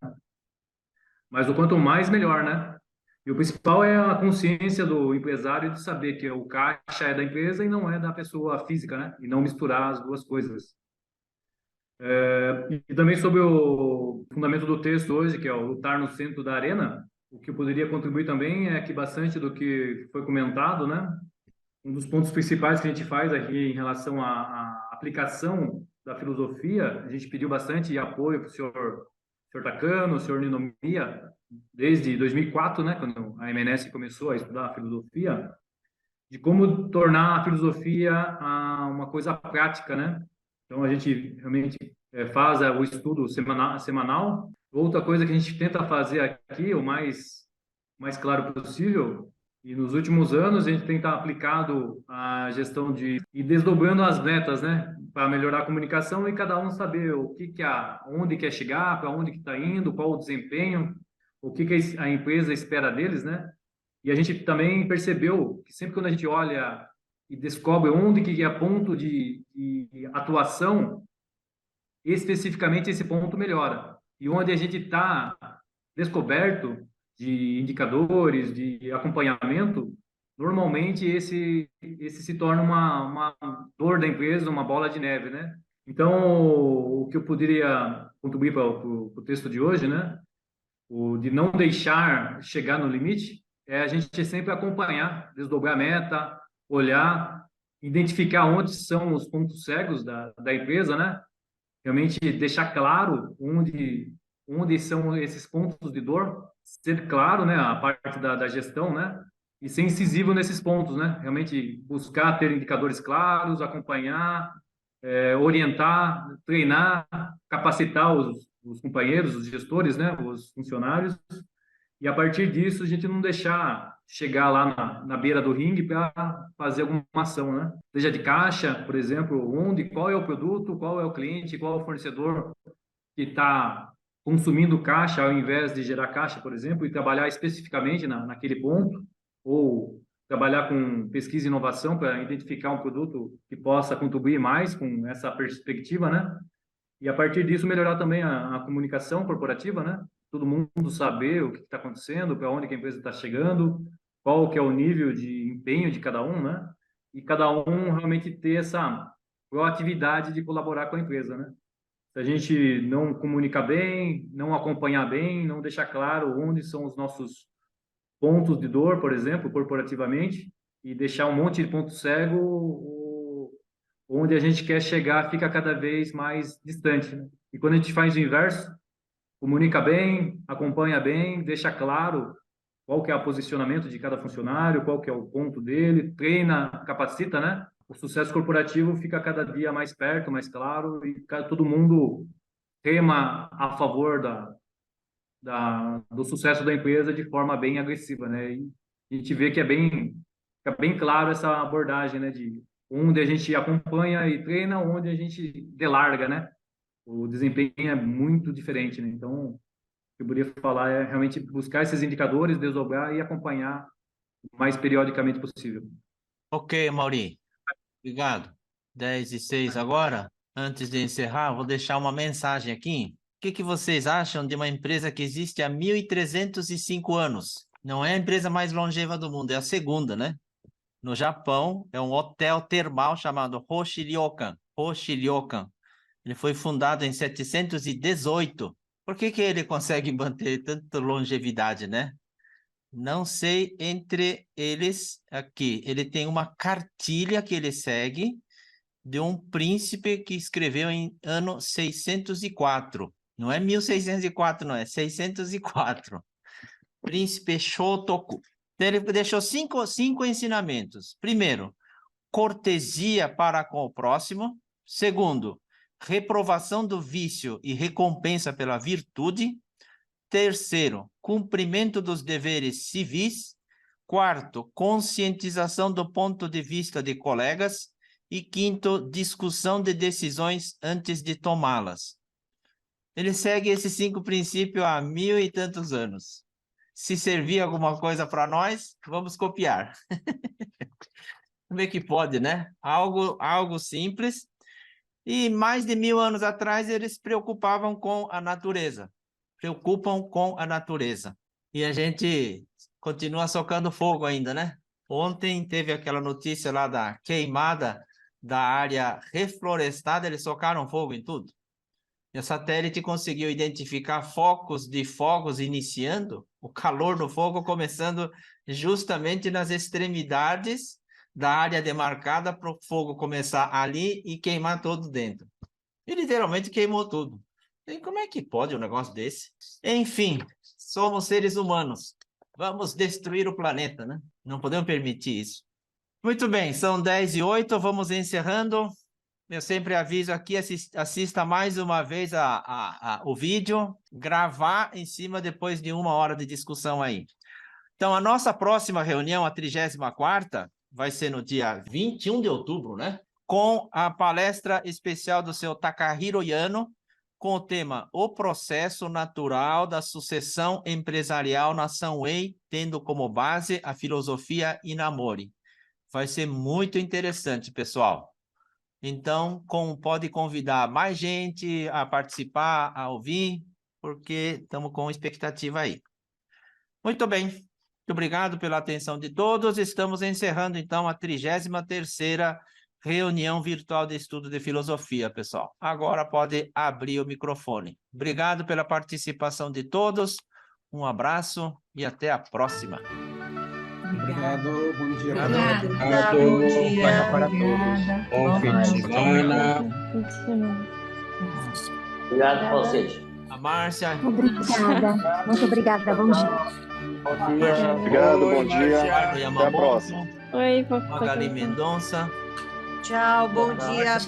Mas o quanto mais, melhor, né? E o principal é a consciência do empresário de saber que o caixa é da empresa e não é da pessoa física, né? E não misturar as duas coisas. E também sobre o fundamento do texto hoje, que é o lutar no centro da arena, o que eu poderia contribuir também é que bastante do que foi comentado, né? Um dos pontos principais que a gente faz aqui em relação à aplicação da filosofia, a gente pediu bastante apoio para o senhor Takano, o senhor Ninomiya, desde 2004, né, quando a MNS começou a estudar a filosofia, de como tornar a filosofia uma coisa prática, né? Então, a gente realmente faz o estudo semanal. Outra coisa que a gente tenta fazer aqui, o mais claro possível, e nos últimos anos a gente tem aplicado a gestão de ir desdobrando as metas, né, para melhorar a comunicação e cada um saber o que onde quer chegar, para onde que está indo, qual o desempenho, o que a empresa espera deles, né? E a gente também percebeu que sempre quando a gente olha e descobre onde que é ponto de atuação, especificamente esse ponto melhora. E onde a gente está descoberto de indicadores, de acompanhamento, normalmente esse se torna uma dor da empresa, uma bola de neve, né? Então, o que eu poderia contribuir para o texto de hoje, né? O de não deixar chegar no limite, é a gente sempre acompanhar, desdobrar a meta, olhar, identificar onde são os pontos cegos da empresa, né? Realmente deixar claro onde são esses pontos de dor, ser claro, né, a parte da gestão, né, e ser incisivo nesses pontos, né, realmente buscar ter indicadores claros, acompanhar, orientar, treinar, capacitar os companheiros, os gestores, né, os funcionários, e a partir disso a gente não deixar chegar lá na beira do ringue para fazer alguma ação, né? Seja de caixa, por exemplo, qual é o produto, qual é o cliente, qual é o fornecedor que está consumindo caixa ao invés de gerar caixa, por exemplo, e trabalhar especificamente naquele ponto, ou trabalhar com pesquisa e inovação para identificar um produto que possa contribuir mais com essa perspectiva, né? E a partir disso melhorar também a comunicação corporativa, né? Todo mundo saber o que está acontecendo, para onde que a empresa está chegando, qual que é o nível de empenho de cada um, né? E cada um realmente ter essa proatividade de colaborar com a empresa, né? Se a gente não comunicar bem, não acompanhar bem, não deixar claro onde são os nossos pontos de dor, por exemplo, corporativamente, e deixar um monte de ponto cego, onde a gente quer chegar fica cada vez mais distante, né? E quando a gente faz o inverso, comunica bem, acompanha bem, deixa claro qual que é o posicionamento de cada funcionário, qual que é o ponto dele, treina, capacita, né? O sucesso corporativo fica cada dia mais perto, mais claro, e todo mundo rema a favor do sucesso da empresa de forma bem agressiva, né? E a gente vê que fica bem claro essa abordagem, né? De onde a gente acompanha e treina, onde a gente delarga, né? O desempenho é muito diferente, né? Então, o que eu poderia falar é realmente buscar esses indicadores, desdobrar e acompanhar o mais periodicamente possível. Ok, Mauri. Obrigado. 10:06 agora. Antes de encerrar, vou deixar uma mensagem aqui. O que vocês acham de uma empresa que existe há 1.305 anos? Não é a empresa mais longeva do mundo, é a segunda, né? No Japão, é um hotel termal chamado Hoshi-ryokan. Hoshi-ryokan. Ele foi fundado em 718. Por que ele consegue manter tanta longevidade, né? Não sei entre eles aqui. Ele tem uma cartilha que ele segue de um príncipe que escreveu em ano 604. Não é 1604, não, é 604. Príncipe Shotoku. Ele deixou cinco ensinamentos. Primeiro, cortesia para com o próximo. Segundo, reprovação do vício e recompensa pela virtude. Terceiro, cumprimento dos deveres civis. Quarto, conscientização do ponto de vista de colegas. E quinto, discussão de decisões antes de tomá-las. Ele segue esses 5 princípios há 1000 e tantos anos. Se servir alguma coisa para nós, vamos copiar. Como é que pode, né? Algo simples. E mais de 1000 anos atrás, eles se preocupavam com a natureza. Preocupam com a natureza. E a gente continua socando fogo ainda, né? Ontem teve aquela notícia lá da queimada da área reflorestada, eles socaram fogo em tudo. E o satélite conseguiu identificar focos de fogos iniciando, o calor do fogo começando justamente nas extremidades da área demarcada para o fogo começar ali e queimar todo dentro. E literalmente queimou tudo. E como é que pode um negócio desse? Enfim, somos seres humanos. Vamos destruir o planeta, né? Não podemos permitir isso. Muito bem, são 10h08, vamos encerrando. Eu sempre aviso aqui, assista mais uma vez o vídeo, gravar em cima depois de 1 hora de discussão aí. Então, a nossa próxima reunião, a 34ª, vai ser no dia 21 de outubro, né? Com a palestra especial do seu Takahiro Yano, com o tema O Processo Natural da Sucessão Empresarial na Sunway, tendo como base a filosofia Inamori. Vai ser muito interessante, pessoal. Então, pode convidar mais gente a participar, a ouvir, porque estamos com expectativa aí. Muito bem. Muito obrigado pela atenção de todos. Estamos encerrando, então, a 33ª reunião virtual de estudo de filosofia, pessoal. Agora pode abrir o microfone. Obrigado pela participação de todos. Um abraço e até a próxima. Obrigado, bom dia. Obrigado. Bom dia para Obrigada. Bom fim de semana. Obrigado, Paulo. A Márcia. Obrigada. Muito obrigada. Bom dia. Bom dia. Obrigado, bom dia. Até a próxima. Oi, Magali Mendonça. Tchau, bom dia.